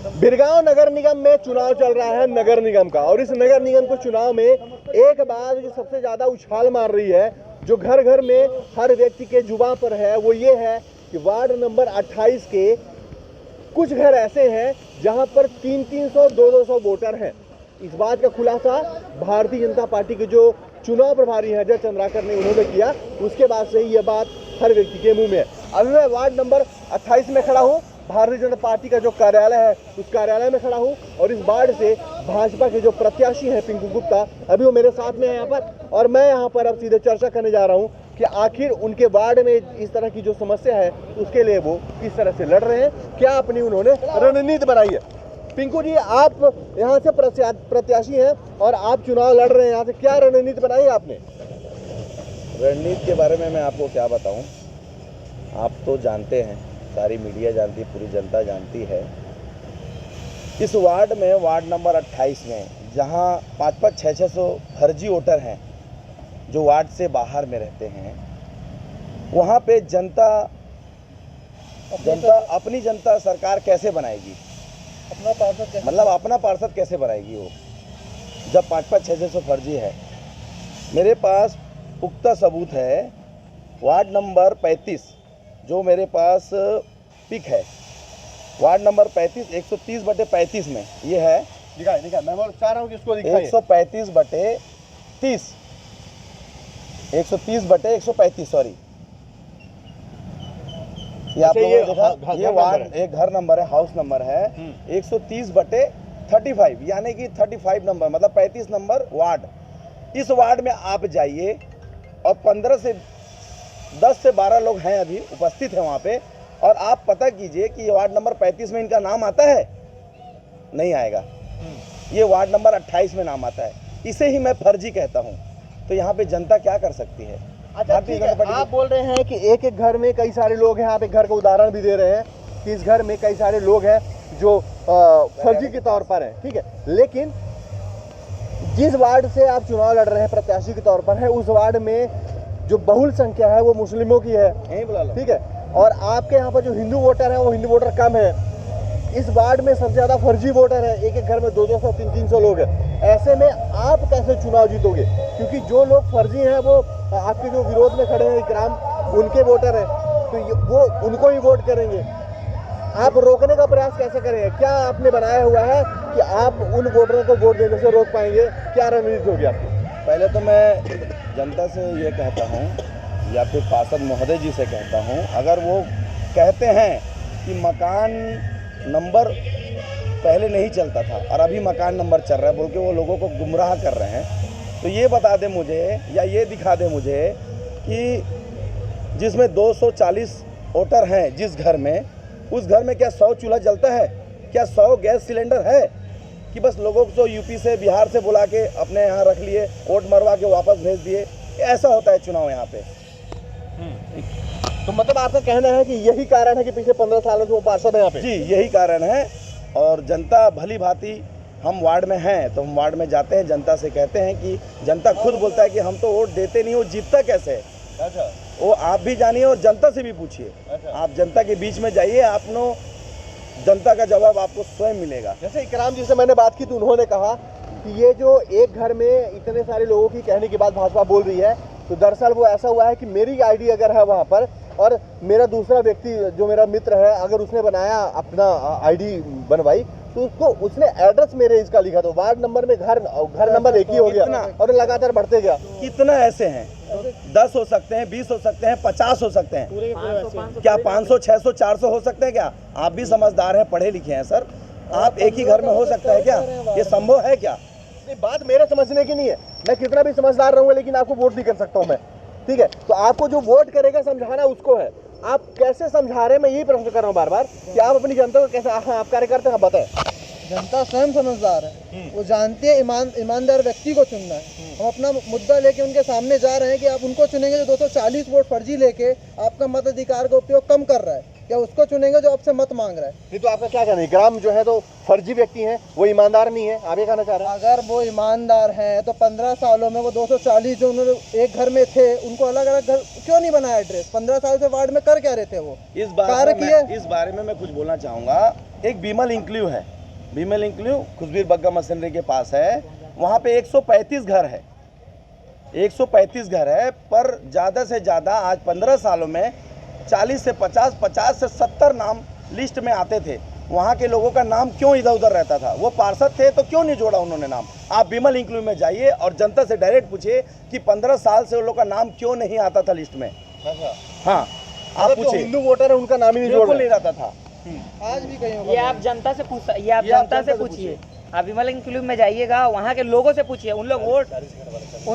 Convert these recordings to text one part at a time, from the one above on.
बिरगांव नगर निगम में चुनाव चल रहा है नगर निगम का, और इस नगर निगम के चुनाव में एक बात जो सबसे ज्यादा उछाल मार रही है, जो घर घर में हर व्यक्ति के जुबान पर है, वो ये है कि वार्ड नंबर 28 के कुछ घर ऐसे हैं जहां पर 300 200 वोटर हैं। इस बात का खुलासा भारतीय जनता पार्टी के जो चुनाव प्रभारी हैं अजय चंद्राकर ने उन्होंने किया। उसके बाद से ही ये बात हर व्यक्ति के मुंह में है। अभी मैं वार्ड नंबर 28 में खड़ा हूँ, भारतीय जनता पार्टी का जो कार्यालय है उस कार्यालय में खड़ा हूँ, और इस वार्ड से भाजपा के जो प्रत्याशी हैं पिंकू गुप्ता, अभी वो मेरे साथ में है यहाँ पर, और मैं यहाँ पर अब सीधे चर्चा करने जा रहा हूँ कि आखिर उनके वार्ड में इस तरह की जो समस्या है उसके लिए वो किस तरह से लड़ रहे हैं, क्या अपनी उन्होंने रणनीति बनाई है। पिंकू जी, आप यहाँ से प्रत्याशी हैं और आप चुनाव लड़ रहे हैं, यहाँ से क्या रणनीति बनाई है आपने? रणनीति के बारे में मैं आपको क्या बताऊं, आप तो जानते हैं, सारी मीडिया जानती है, पूरी जनता जानती है। इस वार्ड में, वार्ड नंबर 28 में, जहां 500-600 फर्जी वोटर हैं जो वार्ड से बाहर में रहते हैं, वहां पे जनता अपनी जनता सरकार कैसे बनाएगी, अपना पार्षद मतलब अपना पार्षद कैसे बनाएगी वो, जब 500-600 फर्जी है। मेरे पास पुख्ता सबूत है। वार्ड नंबर 35 जो मेरे पास पिक है, वार्ड नंबर 35 130/35 में ये है। दिखाए मैं चाह रहा हूँ कि इसको दिखाइए। 135/30 130/135 सॉरी, ये आप लोगों ने देखा, ये वार्ड एक घर नंबर है, हाउस नंबर है 130/35, यानी कि 35 नंबर, मतलब 35 नंबर वार्ड। इस वार्ड में आप जाइए और 10 से 12 लोग हैं अभी उपस्थित हैं वहाँ पे, और आप पता कीजिए कि ये वार्ड नंबर 35 में इनका नाम आता है, नहीं आएगा। ये वार्ड नंबर 28 में नाम आता है, इसे ही मैं फर्जी कहता हूँ। तो यहाँ पे जनता क्या कर सकती है? अच्छा, ठीक है, आप बोल रहे हैं कि एक एक घर में कई सारे लोग हैं, आप एक घर का उदाहरण भी दे रहे हैं कि इस घर में कई सारे लोग हैं जो फर्जी के तौर पर हैं, ठीक है, लेकिन जिस वार्ड से आप चुनाव लड़ रहे हैं प्रत्याशी के तौर पर है, उस वार्ड में जो बहुल संख्या है वो मुस्लिमों की है, ठीक है, और आपके यहाँ पर जो हिंदू वोटर है वो हिंदू वोटर कम है। इस वार्ड में सबसे ज़्यादा फर्जी वोटर है, एक एक घर में 200 300 लोग हैं। ऐसे में आप कैसे चुनाव जीतोगे? क्योंकि जो लोग फर्जी हैं वो आपके जो विरोध में खड़े हैं इकराम, उनके वोटर हैं, तो वो उनको ही वोट करेंगे। आप रोकने का प्रयास कैसे करेंगे? क्या आपने बनाया हुआ है कि आप उन वोटरों को वोट देने से रोक पाएंगे? क्या रणनीति होगी आपकी? पहले तो मैं जनता से ये कहता हूँ, या फिर पार्षद महोदय जी से कहता हूँ, अगर वो कहते हैं कि मकान नंबर पहले नहीं चलता था और अभी मकान नंबर चल रहा है बोल के वो लोगों को गुमराह कर रहे हैं, तो ये बता दे मुझे, या ये दिखा दे मुझे कि जिसमें 240 वोटर हैं जिस घर में, उस घर में क्या 100 चूल्हा जलता है? क्या 100 गैस सिलेंडर है? कि बस लोगों को यूपी से बिहार से बुला के अपने यहाँ रख लिए, वोट मरवा के वापस भेज दिए? ऐसा होता है चुनाव यहाँ पे। तो मतलब आपका कहना है कि यही कारण है कि पिछले 15 सालों से वो पार्षद है यहाँ पे? जी, यही कारण है। और जनता भली भांति, हम वार्ड में हैं तो हम वार्ड में जाते हैं, जनता से कहते हैं कि जनता खुद बोलता है कि हम तो वोट देते नहीं, वो जीतता कैसे है? अच्छा, वो आप भी जानिए और जनता से भी पूछिए। अच्छा, आप जनता के बीच में जाइए, आपको जनता का जवाब आपको स्वयं मिलेगा। जैसे इकराम जी से मैंने बात की तो उन्होंने कहा कि ये जो एक घर में इतने सारे लोगों की कहने के बाद भाजपा बोल रही है, तो दरअसल वो ऐसा हुआ है कि मेरी आईडी अगर है वहाँ पर और मेरा दूसरा व्यक्ति जो मेरा मित्र है अगर उसने बनाया अपना आईडी बनवाई तो उसको उसने एड्रेस मेरे इसका लिखा, तो वार्ड नंबर में घर नंबर एक ही हो गया और लगातार बढ़ते गया। कितना ऐसे हैं? 10 हो सकते हैं, 20 हो सकते हैं, 50 हो सकते हैं, क्या 500 600 400 हो सकते हैं? क्या आप भी समझदार हैं, पढ़े लिखे हैं सर, आप एक ही घर में हो सकता है क्या? ये संभव है क्या? बात मेरे समझने की नहीं है, मैं कितना भी समझदार रहूंगा लेकिन आपको वोट नहीं कर सकता हूँ मैं, ठीक है? तो आपको जो वोट करेगा समझाना उसको है, आप कैसे समझा रहे हैं? मैं यही प्रश्न कर रहा हूँ बार बार कि आप अपनी जनता को कैसे, आप कार्यकर्ता हैं, बताएं। जनता स्वयं समझदार है, वो जानती है ईमानदार व्यक्ति को चुनना है। हम अपना मुद्दा लेके उनके सामने जा रहे हैं कि आप उनको चुनेंगे जो 240 वोट फर्जी लेके आपका मताधिकार का उपयोग कम कर रहा है, या उसको चुनेंगे जो आपसे मत मांग रहा है? नहीं तो आपका क्या कहना है, इकराम जो है तो फर्जी व्यक्ति हैं, वो ईमानदार नहीं है, आप ये कहना चाह रहे हैं? अगर वो ईमानदार हैं तो 15 सालों में वो 240 जो उन्होंने एक घर में थे उनको अलग अलग घर क्यों नहीं बनाया एड्रेस? 15 साल से वार्ड में कर क्या रहे थे वो? इस बारे में मैं कुछ बोलना चाहूँगा। एक बीमल इंक्ल्यू है, बीमल इंक्ल्यू खुशबीर बग्गा मशीनरी के पास है, वहाँ पे 135 घर है, 135 घर है, पर ज़्यादा से ज़्यादा आज 15 सालों में 40 से 50, 50 से 70 नाम लिस्ट में आते थे। वहाँ के लोगों का नाम क्यों इधर उधर रहता था? वो पार्षद थे तो क्यों नहीं जोड़ा उन्होंने नाम? आप बीमल इंक्ल्यू में जाइए और जनता से डायरेक्ट पूछिए कि 15 साल से उन लोगों का नाम क्यों नहीं आता था लिस्ट में। हाँ, आप पूछिए। हिंदू वोटर है उनका नाम ही नहीं बिल्कुल नहीं रहता था। आज भी कहीं ये आप जनता से पूछिए, आप विमल इंक्लूब में जाइएगा, वहाँ के लोगों से पूछिए। उन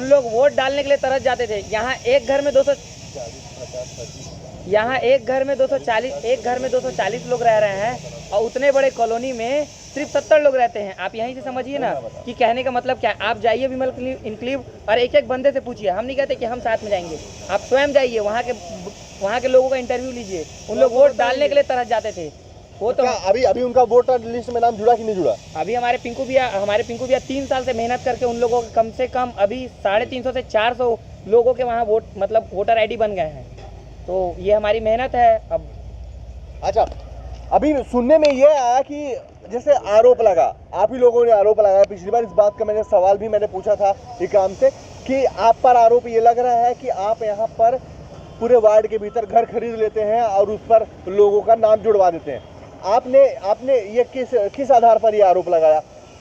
लोग वोट डालने के लिए तरस जाते थे। यहाँ एक घर में 240 लोग रह रहे हैं और उतने बड़े कॉलोनी में सिर्फ 70 लोग रहते हैं। आप यहीं से समझिए ना कि कहने का मतलब क्या है। आप जाइए विमल इंक्लूब और एक एक बंदे से पूछिए। हम नहीं कहते कि हम साथ में जाएंगे, आप स्वयं जाइए, वहाँ के लोगों का इंटरव्यू लीजिए। उन लोग वोट डालने के लिए तरस जाते थे। वो तो अभी उनका वोटर लिस्ट में नाम जुड़ा कि नहीं जुड़ा? अभी हमारे पिंकू भैया 3 साल से मेहनत करके उन लोगों के कम से कम अभी 350 से 400 लोगों के वहाँ वोटर आईडी बन गए हैं। तो ये हमारी मेहनत है। अब अच्छा, अभी सुनने में ये आया कि जैसे आरोप लगा, आप ही लोगों ने आरोप लगाया, पिछली बार इस बात का मैंने सवाल भी पूछा था इकराम से कि आप पर आरोप ये लग रहा है कि आप यहाँ पर पूरे वार्ड के भीतर घर खरीद लेते हैं और उस पर लोगों का नाम जुड़वा देते हैं। आपने ये किस आधार पर ये आरोप लगाया?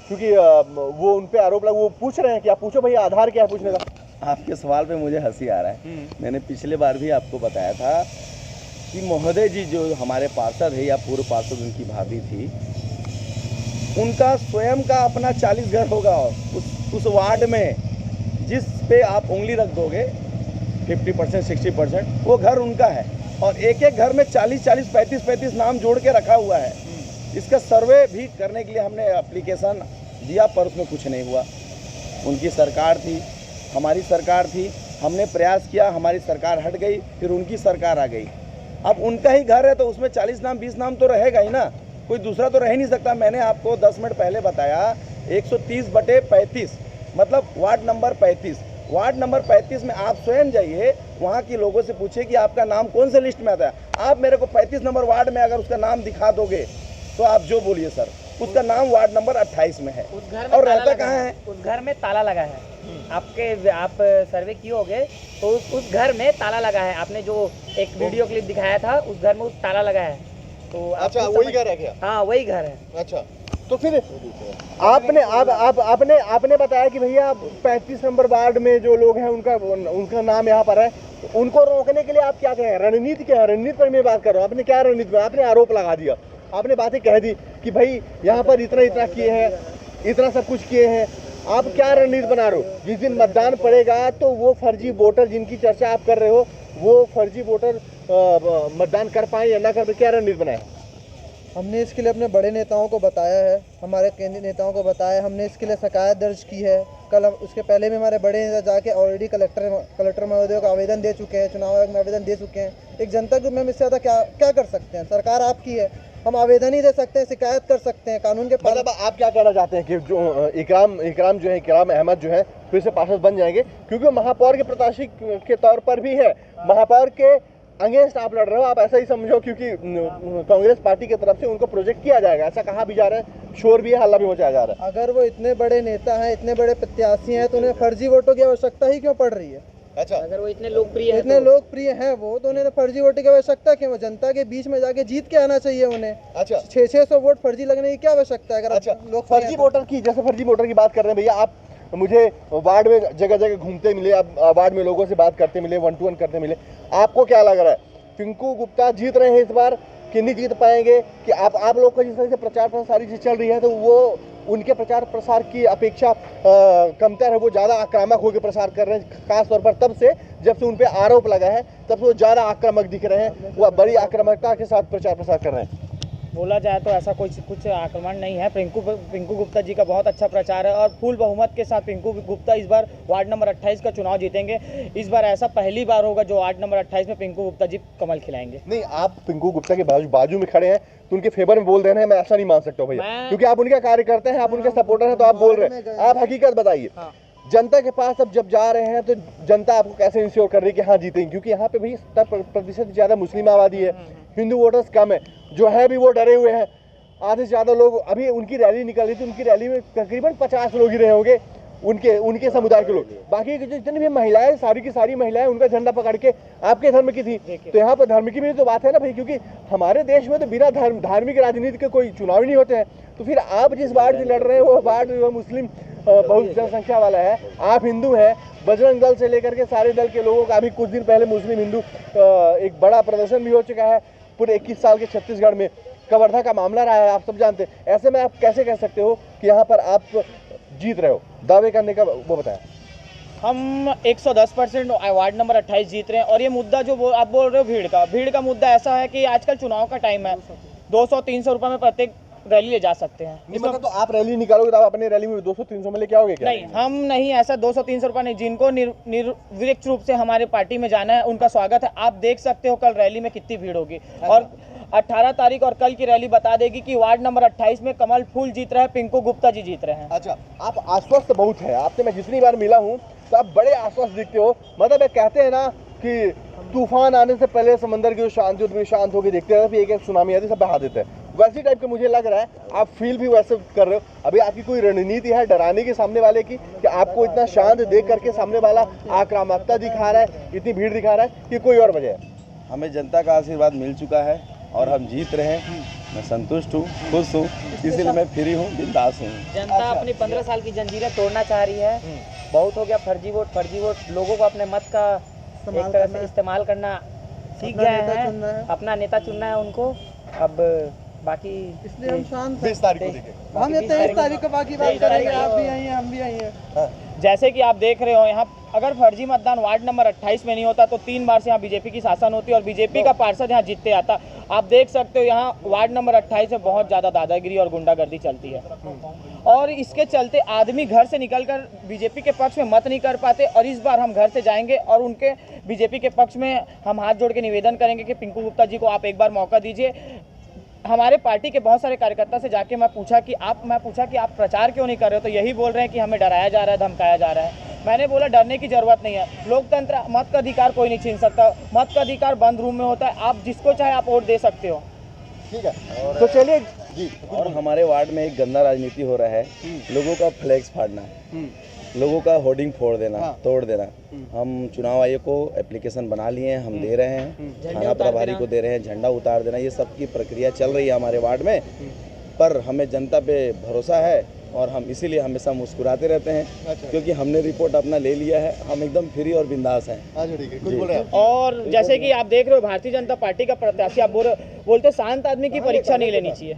क्योंकि वो उन पे आरोप लगा, वो पूछ रहे हैं कि आप पूछो भैया आधार क्या है पूछने का। आपके सवाल पे मुझे हंसी आ रहा है। मैंने पिछले बार भी आपको बताया था कि महोदय जी जो हमारे पार्षद है या पूर्व पार्षद उनकी भाभी थी, उनका स्वयं का अपना 40 घर होगा उस वार्ड में, जिस पे आप उंगली रख दोगे 50%, 60% वो घर उनका है। और एक एक घर में 40-40, 35-35 नाम जोड़ के रखा हुआ है। इसका सर्वे भी करने के लिए हमने एप्लीकेशन दिया, पर उसमें कुछ नहीं हुआ। उनकी सरकार थी, हमारी सरकार थी, हमने प्रयास किया, हमारी सरकार हट गई, फिर उनकी सरकार आ गई। अब उनका ही घर है तो उसमें 40 नाम 20 नाम तो रहेगा ही ना, कोई दूसरा तो रह ही नहीं सकता। मैंने आपको 10 मिनट पहले बताया 130/35 मतलब वार्ड नंबर 35। वार्ड नंबर 35 में आप स्वयं जाइए, वहाँ के लोगों से पूछिए कि आपका नाम कौन से लिस्ट में आता है। आप मेरे को 35 नंबर वार्ड में अगर उसका नाम दिखा दोगे तो आप जो बोलिए सर, उसका नाम वार्ड नंबर 28 में है। उस घर में और रहता कहाँ है? उस घर में ताला लगा है। आप सर्वे किए होगे तो उस घर में ताला लगा है। आपने जो एक वीडियो क्लिप दिखाया था, उस घर में उस ताला लगा है। तो अच्छा, वही घर है क्या? हाँ, वही घर है। अच्छा, तो फिर आपने बताया कि भैया 35 नंबर वार्ड में जो लोग हैं उनका नाम यहाँ पर है, उनको रोकने के लिए आप क्या कहें? रणनीति क्या है? रणनीति पर मैं बात कर रहा हूँ। आपने क्या रणनीति में आपने आरोप लगा दिया, आपने बातें कह दी कि भाई यहाँ पर इतना किए हैं, इतना सब कुछ किए हैं। आप क्या रणनीति बना रहे हो? जिस दिन मतदान पड़ेगा तो वो फर्जी वोटर जिनकी चर्चा आप कर रहे हो, वो फर्जी वोटर मतदान कर पाए या ना कर पाए, क्या रणनीति बनाए? हमने इसके लिए अपने बड़े नेताओं को बताया है, हमारे केंद्रीय नेताओं को बताया। हमने इसके लिए शिकायत दर्ज की है। कल उसके पहले भी हमारे बड़े नेता जाके ऑलरेडी कलेक्टर महोदय को आवेदन दे चुके हैं, चुनाव आयोग में आवेदन दे चुके हैं। एक जनता के में हम इससे ज़्यादा क्या कर सकते हैं? सरकार आपकी है, हम आवेदन ही दे सकते हैं, शिकायत कर सकते हैं, कानून के मतलब आप क्या कहना चाहते हैं कि जो इकराम अहमद जो है फिर से पार्षद बन जाएंगे? क्योंकि महापौर के प्रत्याशी के तौर पर भी है, महापौर के अगेंस्ट आप लड़ रहे हो, आप ऐसा ही समझो, क्योंकि कांग्रेस पार्टी की तरफ से उनको प्रोजेक्ट किया जाएगा, ऐसा कहा भी जा रहा है, शोर भी है, हल्ला भी मचाया जा रहा है। अगर वो इतने बड़े नेता हैं, इतने बड़े प्रत्याशी हैं, तो उन्हें फर्जी वोटों की आवश्यकता ही क्यों पड़ रही है? अच्छा, अगर वो इतने लोकप्रिय हैं वो तो उन्हें फर्जी वोटों की आवश्यकता क्यों? वो जनता के बीच में जाके जीत के आना चाहिए उन्हें। अच्छा, 600 वोट फर्जी लगने की क्या आवश्यकता है? अगर अच्छा, लोग फर्जी वोटर की बात कर रहे हैं भैया, आप मुझे वार्ड में जगह जगह घूमते मिले, आप वार्ड में लोगों से बात करते मिले, 1 to 1 करते मिले, आपको क्या लग रहा है पिंकू गुप्ता जीत रहे हैं इस बार कि नहीं जीत पाएंगे? कि आप लोग का जिस तरह से प्रचार प्रसार सारी चीज चल रही है तो वो उनके प्रचार प्रसार की अपेक्षा कमतर है, वो ज़्यादा आक्रामक होकर प्रसार कर रहे हैं, खासतौर पर तब से जब से उन पे आरोप लगा है तब से वो ज़्यादा आक्रामक दिख रहे हैं, वो बड़ी आक्रामकता के साथ प्रचार प्रसार कर रहे हैं। बोला जाए तो ऐसा कुछ आक्रमण नहीं है। पिंकू गुप्ता जी का बहुत अच्छा प्रचार है और फुल बहुमत के साथ पिंकू गुप्ता इस बार वार्ड नंबर 28 का चुनाव जीतेंगे। इस बार ऐसा पहली बार होगा जो वार्ड नंबर 28 में पिंकू गुप्ता जी कमल खिलाएंगे। नहीं, आप पिंकू गुप्ता के बाजू में खड़े हैं तो उनके फेवर में बोल रहे हैं, मैं ऐसा नहीं मान सकता हूँ भैया, क्योंकि आप उनका कार्यकर्ता हैं, आप उनके सपोर्टर हैं, तो आप बोल रहे हैं। आप हकीकत बताइए, जनता के पास अब जब जा रहे हैं तो जनता आपको कैसे इंश्योर कर रही है कि हाँ जीतेंगे? क्योंकि यहाँ पे भी 70% ज़्यादा मुस्लिम आबादी है, हिंदू वोटर्स कम है, जो है भी वो डरे हुए हैं। आधे से ज़्यादा लोग, अभी उनकी रैली निकल रही थी, उनकी रैली में तकरीबन 50 लोग ही रहे होंगे, उनके समुदाय के लोग। बाकी जितनी भी महिलाएं, सारी की सारी महिलाएं उनका झंडा पकड़ के आपके धर्म की थी। तो यहाँ पर धर्म की भी तो बात है ना भाई, क्योंकि हमारे देश में तो बिना धार्मिक राजनीति के कोई चुनाव ही नहीं होते हैं। तो फिर आप जिस वार्ड से लड़ रहे हैं वो वार्ड मुस्लिम बहुत जनसंख्या वाला है, आप हिंदू हैं, बजरंग दल से लेकर के सारे दल के लोगों का अभी कुछ दिन पहले मुस्लिम हिंदू एक बड़ा प्रदर्शन भी हो चुका है पूरे 21 साल के छत्तीसगढ़ में। कवर्धा का मामला रहा है, आप सब जानते हैं। ऐसे में आप कैसे कह सकते हो कि यहाँ पर आप जीत रहे हो? दावे करने का वो बताया। हम 110% वार्ड नंबर 28 जीत रहे हैं। और ये मुद्दा जो आप बोल रहे हो भीड़ का मुद्दा ऐसा है कि आजकल चुनाव का टाइम है, 200-300 रुपये में प्रत्येक रैली ले जा सकते हैं। मतलब तो आप रैली निकालोगे तो आप अपने रैली में 200-300 में लेके आओगे क्या? नहीं, हम नहीं, ऐसा 200-300 रुपये नहीं। जिनको निर्विरोध रूप से हमारे पार्टी में जाना है उनका स्वागत है। आप देख सकते हो कल रैली में कितनी भीड़ होगी। और 18 तारीख और कल की रैली बता देगी कि वार्ड नंबर 28 में कमल फूल जीत रहा है, पिंकू गुप्ता जी जीत रहे हैं। अच्छा, आप आश्वस्त बहुत है, आपसे मैं जितनी बार मिला हूँ तो आप बड़े आश्वस्त दिखते हो। मतलब कहते हैं ना कि तूफान आने से पहले समंदर की जो शांति होती है शांत होकर देखते हैं, फिर एक सुनामी आती है सब बहा देते हैं। वैसी टाइप का मुझे लग रहा है, आप फील भी वैसे कर रहे हो। अभी आपकी कोई रणनीति है डराने के सामने वाले की, कि आपको इतना शांत देख करके सामने वाला आक्रामकता दिखा रहा है, इतनी भीड़ दिखा रहा है, कि कोई और वजह है? हमें जनता का आशीर्वाद मिल चुका है और हम जीत रहे हैं। मैं संतुष्ट हूँ, खुश हूँ, इसीलिए मैं फ्री हूँ, बिंदास हूँ। जनता अपनी 15 साल की जंजीरें तोड़ना चाह रही है। बहुत हो गया फर्जी वोट। लोगों को अपने मत का एक तरह से इस्तेमाल करना सीख गए हैं, अपना नेता चुनना है उनको। अब बाकी इसलिए हम शांत 20 तारीख को देखें। हम 23 तारीख को बाकी बात करेंगे। आप भी आई हैं, हम भी आई हैं। जैसे कि आप देख रहे हो यहाँ अगर फर्जी मतदान वार्ड नंबर 28 में नहीं होता तो 3 बार से यहाँ बीजेपी की शासन होती और बीजेपी का पार्षद यहाँ जीतते आता। आप देख सकते हो यहाँ वार्ड नंबर 28 में बहुत ज़्यादा दादागिरी और गुंडागर्दी चलती है और इसके चलते आदमी घर से निकलकर बीजेपी के पक्ष में मत नहीं कर पाते। और इस बार हम घर से जाएंगे और उनके बीजेपी के पक्ष में हम हाथ जोड़ के निवेदन करेंगे कि पिंकू गुप्ता जी को आप एक बार मौका दीजिए। हमारे पार्टी के बहुत सारे कार्यकर्ता से जाके मैं पूछा कि आप प्रचार क्यों नहीं कर रहे हो, तो यही बोल रहे हैं कि हमें डराया जा रहा है, धमकाया जा रहा है। मैंने बोला डरने की जरूरत नहीं है, लोकतंत्र, मत का अधिकार कोई नहीं छीन सकता, मत का अधिकार बंद रूम में होता है, आप जिसको चाहे आप वोट दे सकते हो। ठीक है, तो चलिए जी। और हमारे वार्ड में एक गंदा राजनीति हो रहा है, लोगों का फ्लैक्स फाड़ना, लोगों का होर्डिंग फोड़ देना, तोड़ देना। हम चुनाव आयोग को एप्लीकेशन बना लिए हैं, हम दे रहे हैं, थाना प्रभारी को दे रहे हैं, झंडा उतार देना, ये सब की प्रक्रिया चल रही है हमारे वार्ड में। पर हमें जनता पे भरोसा है और हम इसीलिए हमेशा मुस्कुराते रहते हैं। क्योंकि हमने रिपोर्ट अपना ले लिया है, हम एकदम फ्री और बिंदास हैं। कुछ बोल रहे हैं? और जैसे कि आप देख रहे हो भारतीय जनता पार्टी का प्रत्याशी, आप बोलते शांत आदमी की परीक्षा नहीं लेनी चाहिए,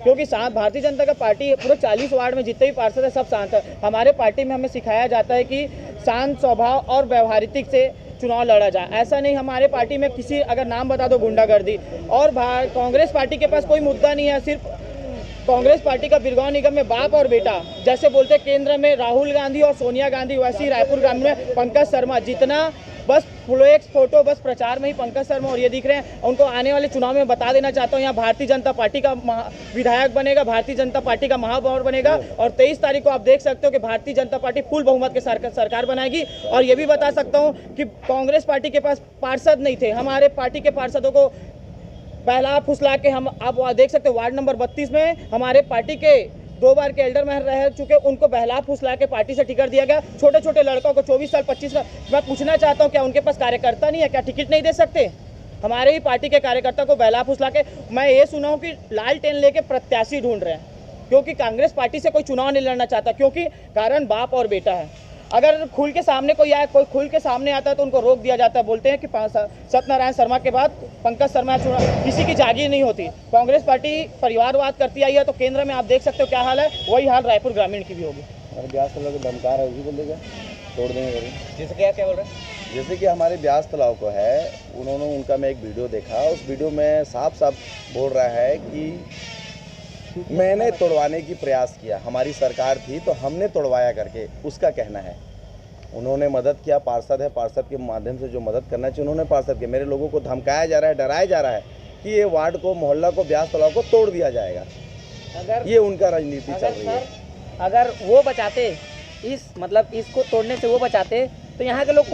क्योंकि भारतीय जनता का पार्टी पूरे 40 वार्ड में जितने भी पार्षद है सब शांत है। हमारे पार्टी में हमें सिखाया जाता है कि शांत स्वभाव और व्यवहारिक से चुनाव लड़ा जाए। ऐसा नहीं, हमारे पार्टी में किसी अगर नाम बता दो गुंडागर्दी। और कांग्रेस पार्टी के पास कोई मुद्दा नहीं है, सिर्फ कांग्रेस पार्टी का बिरगांव निगम में बाप और बेटा, जैसे बोलते केंद्र में राहुल गांधी और सोनिया गांधी, वैसे ही रायपुर ग्रामीण में पंकज शर्मा। जितना बस फ्लेक्स फोटो बस प्रचार में ही पंकज शर्मा और ये दिख रहे हैं। उनको आने वाले चुनाव में बता देना चाहता हूँ, यहाँ भारतीय जनता पार्टी का विधायक बनेगा, भारतीय जनता पार्टी का महापौर बनेगा। और 23 तारीख को आप देख सकते हो कि भारतीय जनता पार्टी फुल बहुमत के सरकार बनाएगी। और ये भी बता सकता हूँ कि कांग्रेस पार्टी के पास पार्षद नहीं थे, हमारे पार्टी के पार्षदों को बहला फुसला के हम, आप देख सकते हो वार्ड नंबर 32 में हमारे पार्टी के 2 बार के एल्डर मेयर रह चुके, उनको बहला फुसला के पार्टी से टिकट दिया गया। छोटे छोटे लड़कों को 24 साल 25 साल, मैं पूछना चाहता हूँ क्या उनके पास कार्यकर्ता नहीं है, क्या टिकट नहीं दे सकते? हमारे ही पार्टी के कार्यकर्ता को बहला फुसला के, मैं ये सुना हूँ कि लालटेन लेके प्रत्याशी ढूंढ रहे हैं, क्योंकि कांग्रेस पार्टी से कोई चुनाव नहीं लड़ना चाहता, क्योंकि कारण बाप और बेटा है। अगर खुल के सामने कोई खुल के सामने आता है तो उनको रोक दिया जाता है। बोलते हैं कि सत्यनारायण शर्मा के बाद पंकज शर्मा किसी की जागीर नहीं होती। कांग्रेस पार्टी परिवारवाद करती आई है, तो केंद्र में आप देख सकते हो क्या हाल है, वही हाल रायपुर ग्रामीण की भी होगी। और ब्यास लोग धमका रहे, उसी बोलेगा तोड़ देंगे कभी। जैसे क्या बोल रहे हैं? जैसे कि हमारे ब्यास तालाब को है, उनका मैं एक वीडियो देखा, उस वीडियो में साफ साफ बोल रहा है कि मैंने तोड़वाने की प्रयास किया, हमारी सरकार थी तो हमने तोड़वाया करके उसका कहना है। उन्होंने मदद किया, पार्षद है, पार्षद के माध्यम से जो मदद करना चाहिए उन्होंने पार्षद किया। मेरे लोगों को धमकाया जा रहा है, डराया जा रहा है कि ये वार्ड को, मोहल्ला को, ब्यास तालाब को तोड़ दिया जाएगा। अगर ये उनका राजनीति चल रही है। अगर वो बचाते इसको तोड़ने से वो बचाते तो यहाँ के लोग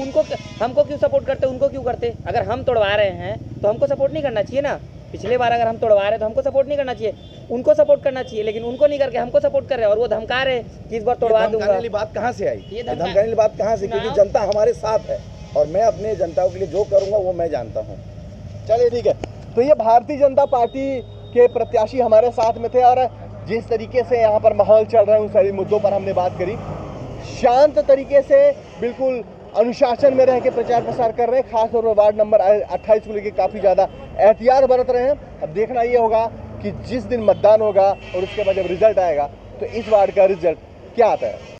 हमको क्यों सपोर्ट करते, उनको क्यों करते? अगर हम तोड़वा रहे हैं तो हमको सपोर्ट नहीं करना चाहिए ना। पिछले बार अगर हम तोड़वा रहे हैं तो हमको सपोर्ट नहीं करना चाहिए, उनको सपोर्ट करना चाहिए, लेकिन उनको नहीं करके हमको सपोर्ट कर रहे हैं और वो धमका रहे कि इस बार तोड़वा दूंगा। वाली बात कहाँ से आई? ये धमकाने वाली बात कहाँ से? क्योंकि जनता हमारे साथ है और मैं अपने जनता के लिए जो करूँगा वो मैं जानता हूँ। चलिए ठीक है। तो ये भारतीय जनता पार्टी के प्रत्याशी हमारे साथ में थे और जिस तरीके से यहाँ पर माहौल चल रहा है उन सारी मुद्दों पर हमने बात करी। शांत तरीके से बिल्कुल अनुशासन में रह के प्रचार प्रसार कर रहे हैं। खासतौर पर वार्ड नंबर 28 को लेकर काफ़ी ज़्यादा एहतियात बरत रहे हैं। अब देखना ये होगा कि जिस दिन मतदान होगा और उसके बाद जब रिजल्ट आएगा तो इस वार्ड का रिजल्ट क्या आता है।